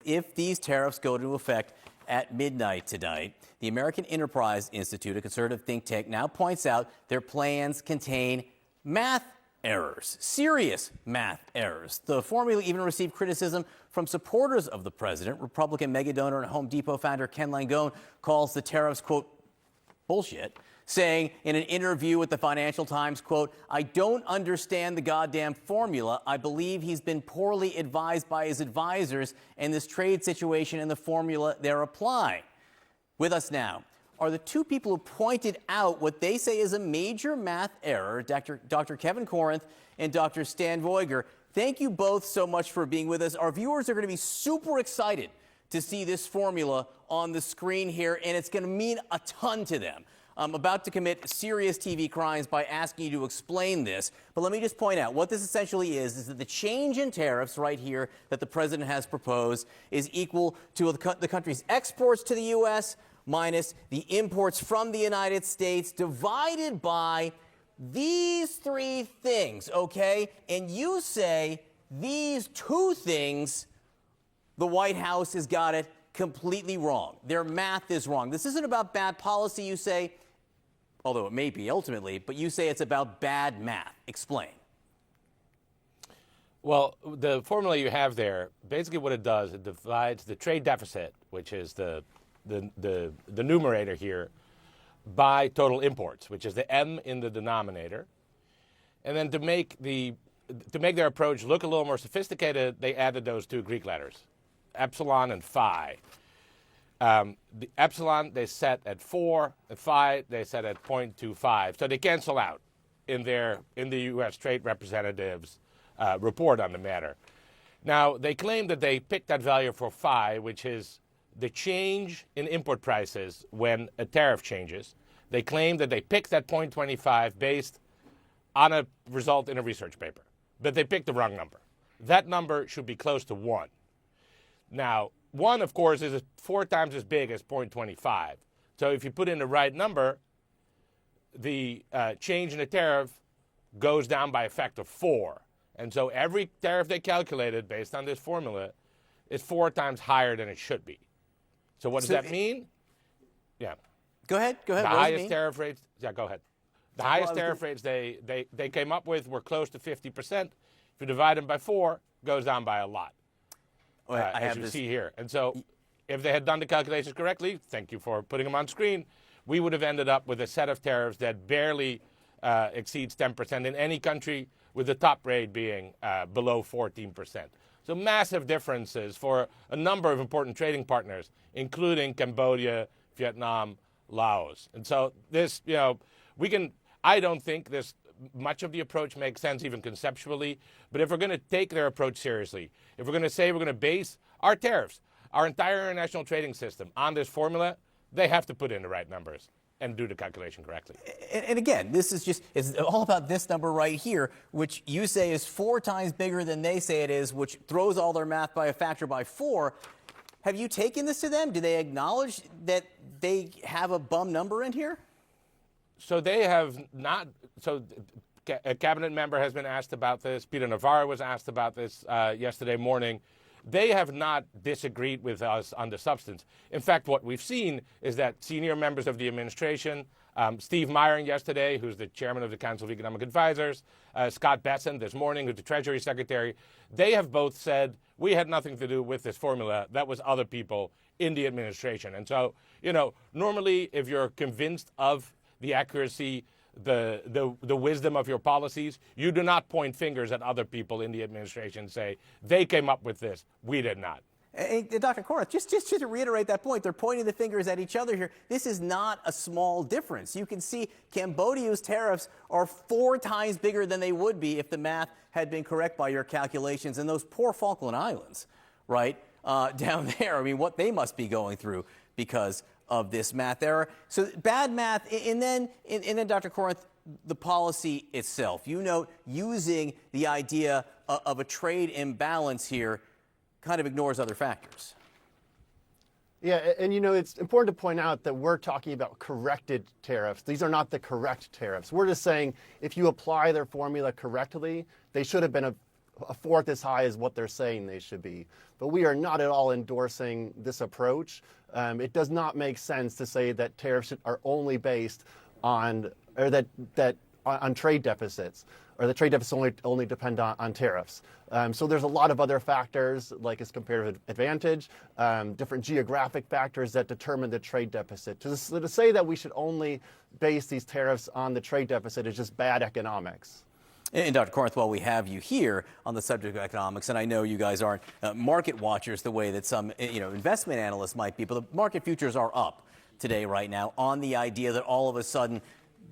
If these tariffs go into effect at midnight tonight, the American Enterprise Institute, a conservative think tank, now points out their plans contain math errors, serious math errors. The formula even received criticism from supporters of the president. Republican mega donor and Home Depot founder Ken Langone calls the tariffs, quote, bullshit, saying in an interview with the Financial Times, quote, I don't understand the goddamn formula. I believe he's been poorly advised by his advisors in this trade situation and the formula they're applying. With us now are the two people who pointed out what they say is a major math error, Dr. Kevin Corinth and Dr. Stan Voiger. Thank you both so much for being with us. Our viewers are going to be super excited to see this formula on the screen here, and it's going to mean a ton to them. I'm about to commit serious TV crimes by asking you to explain this, but let me just point out what this essentially is that the change in tariffs right here that the president has proposed is equal to the country's exports to the U.S. minus the imports from the United States divided by these three things, okay? And you say these two things, the White House has got it completely wrong. Their math is wrong. This isn't about bad policy, you say, although it may be ultimately, but you say it's about bad math. Explain. Well, the formula you have there, basically what it does, it divides the trade deficit, which is the numerator here, by total imports, which is the M in the denominator. And then to make their approach look a little more sophisticated, they added those two Greek letters, epsilon and phi. The epsilon they set at 4, and phi they set at 0.25. So they cancel out in the U.S. Trade Representative's report on the matter. Now, they claim that they picked that value for phi, which is the change in import prices when a tariff changes. They claim that they picked that 0.25 based on a result in a research paper, but they picked the wrong number. That number should be close to 1. Now, 1, of course, is 4 times as big as 0.25. So if you put in the right number, the change in the tariff goes down by a factor of 4. And so every tariff they calculated based on this formula is 4 times higher than it should be. So what does that mean? Yeah. Go ahead. The highest tariff rates. Yeah, go ahead. The highest tariff rates they came up with were close to 50%. If you divide them by 4, it goes down by a lot. As you see here. And so if they had done the calculations correctly, thank you for putting them on screen, we would have ended up with a set of tariffs that barely exceeds 10% in any country, with the top rate being below 14%. So massive differences for a number of important trading partners, including Cambodia, Vietnam, Laos. And so this, I don't think this much of the approach makes sense even conceptually, but if we're going to take their approach seriously, if we're going to say we're going to base our tariffs, our entire international trading system on this formula, they have to put in the right numbers and do the calculation correctly. And again, this is it's all about this number right here, which you say is 4 times bigger than they say it is, which throws all their math by a factor by 4. Have you taken this to them? Do they acknowledge that they have a bum number in here? So they have not. So a cabinet member has been asked about this. Peter Navarro was asked about this yesterday morning. They have not disagreed with us on the substance. In fact, what we've seen is that senior members of the administration, Steve Myron yesterday, who's the chairman of the Council of Economic Advisors, Scott Bessent this morning, who's the Treasury Secretary, they have both said, we had nothing to do with this formula. That was other people in the administration. And so, normally if you're convinced of the accuracy, the wisdom of your policies, you do not point fingers at other people in the administration and say, they came up with this, we did not. Hey, Dr. Corinth, just to reiterate that point, they're pointing the fingers at each other here. This is not a small difference. You can see Cambodia's tariffs are 4 times bigger than they would be if the math had been correct by your calculations. And those poor Falkland Islands, right, down there, I mean, what they must be going through because of this math error. So bad math, and then Dr. Corinth, the policy itself. You note using the idea of a trade imbalance here kind of ignores other factors. Yeah, and it's important to point out that we're talking about corrected tariffs. These are not the correct tariffs. We're just saying if you apply their formula correctly, they should have been a fourth as high as what they're saying they should be. But we are not at all endorsing this approach. It does not make sense to say that tariffs are only based on, or on trade deficits, or the trade deficits only depend on tariffs. So there's a lot of other factors, like its comparative advantage, different geographic factors that determine the trade deficit. To say that we should only base these tariffs on the trade deficit is just bad economics. And Dr. Corinth, while we have you here on the subject of economics, and I know you guys aren't market watchers the way that some investment analysts might be, but the market futures are up today right now on the idea that all of a sudden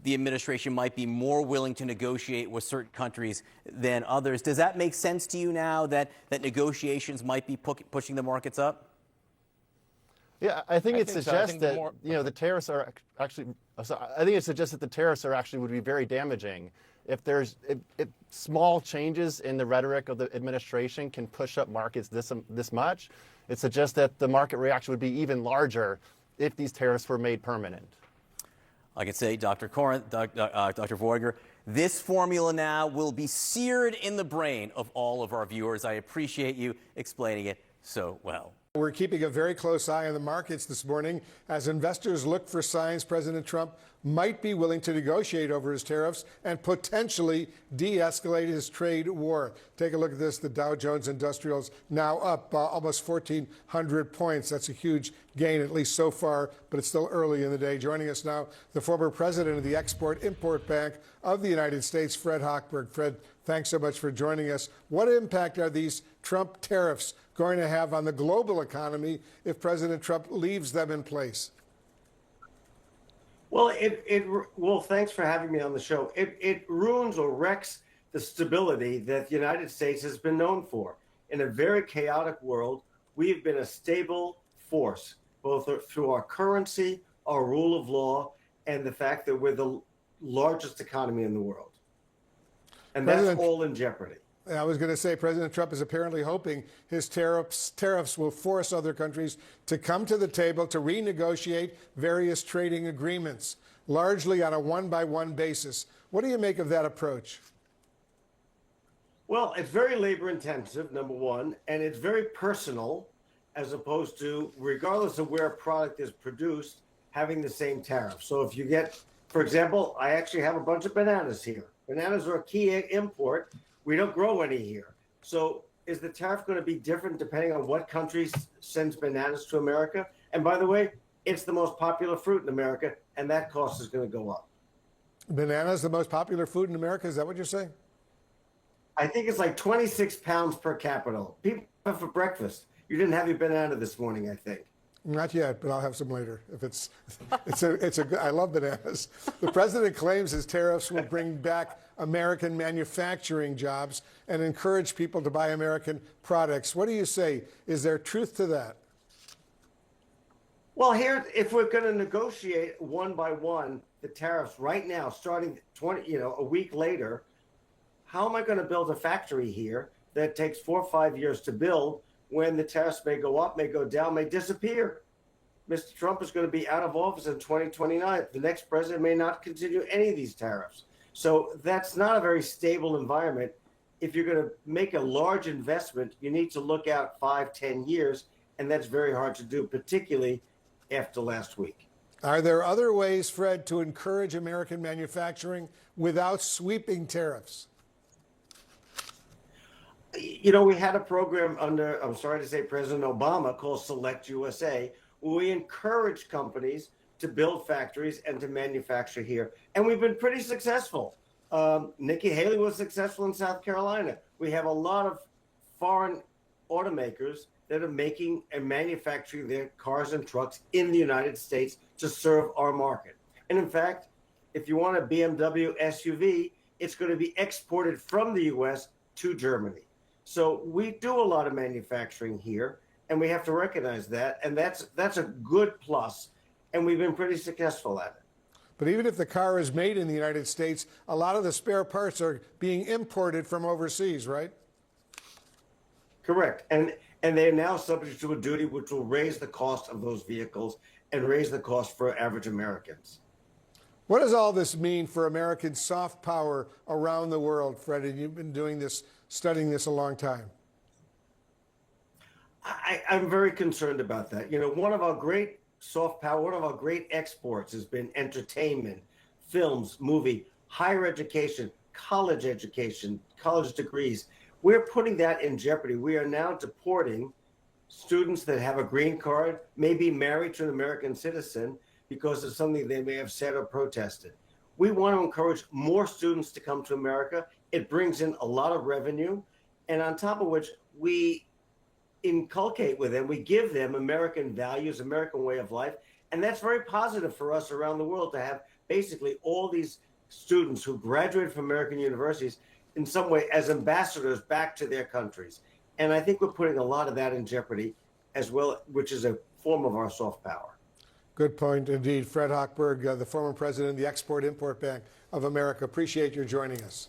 the administration might be more willing to negotiate with certain countries than others. Does that make sense to you now that negotiations might be pushing the markets up? Yeah, I think it suggests that the tariffs are actually. I think it suggests that the tariffs are actually would be very damaging. If small changes in the rhetoric of the administration can push up markets this much, it suggests that the market reaction would be even larger if these tariffs were made permanent. I can say, Dr. Corinth, Dr. Voiger, this formula now will be seared in the brain of all of our viewers. I appreciate you explaining it so well. We're keeping a very close eye on the markets this morning as investors look for signs President Trump might be willing to negotiate over his tariffs and potentially de-escalate his trade war. Take a look at this. The Dow Jones Industrials now up almost 1,400 points. That's a huge gain, at least so far, but it's still early in the day. Joining us now, the former president of the Export-Import Bank of the United States, Fred Hochberg. Fred, thanks so much for joining us. What impact are these Trump tariffs going to have on the global economy if President Trump leaves them in place? Well, well, thanks for having me on the show. It ruins or wrecks the stability that the United States has been known for. In a very chaotic world, we've been a stable force, both through our currency, our rule of law, and the fact that we're the largest economy in the world. And that's all in jeopardy. I was going to say, President Trump is apparently hoping his tariffs will force other countries to come to the table to renegotiate various trading agreements, largely on a one-by-one basis. What do you make of that approach? Well, it's very labor-intensive, number one, and it's very personal, as opposed to, regardless of where a product is produced, having the same tariff. So if you get, for example, I actually have a bunch of bananas here. Bananas are a key import. We don't grow any here. So is the tariff going to be different depending on what country sends bananas to America? And by the way, it's the most popular fruit in America, and that cost is going to go up. Bananas, the most popular food in America? Is that what you're saying? I think it's like 26 pounds per capita. People have for breakfast. You didn't have your banana this morning, I think. Not yet, but I'll have some later. If I love bananas. The president claims his tariffs will bring back American manufacturing jobs and encourage people to buy American products. What do you say? Is there truth to that? Well, here, if we're going to negotiate one by one the tariffs right now, starting a week later, how am I going to build a factory here that takes 4 or 5 years to build, when the tariffs may go up, may go down, may disappear? Mr. Trump is going to be out of office in 2029. The next president may not continue any of these tariffs. So that's not a very stable environment. If you're going to make a large investment, you need to look out 5, 10 years, and that's very hard to do, particularly after last week. Are there other ways, Fred, to encourage American manufacturing without sweeping tariffs? We had a program under, I'm sorry to say, President Obama, called Select USA, where we encourage companies to build factories and to manufacture here. And we've been pretty successful. Nikki Haley was successful in South Carolina. We have a lot of foreign automakers that are making and manufacturing their cars and trucks in the United States to serve our market. And in fact, if you want a BMW SUV, it's going to be exported from the U.S. to Germany. So we do a lot of manufacturing here, and we have to recognize that. And that's a good plus, and we've been pretty successful at it. But even if the car is made in the United States, a lot of the spare parts are being imported from overseas, right? Correct. And they're now subject to a duty which will raise the cost of those vehicles and raise the cost for average Americans. What does all this mean for American soft power around the world, Fred? And you've been doing this studying this a long time. I'm very concerned about that. You know, one of our great soft power, one of our great exports has been entertainment, films, movie, higher education, college degrees. We're putting that in jeopardy. We are now deporting students that have a green card, may be married to an American citizen because of something they may have said or protested. We want to encourage more students to come to America. It brings in a lot of revenue. And on top of which, we inculcate with them, we give them American values, American way of life. And that's very positive for us around the world to have basically all these students who graduate from American universities in some way as ambassadors back to their countries. And I think we're putting a lot of that in jeopardy as well, which is a form of our soft power. Good point indeed. Fred Hochberg, the former president of the Export-Import Bank of America. Appreciate your joining us.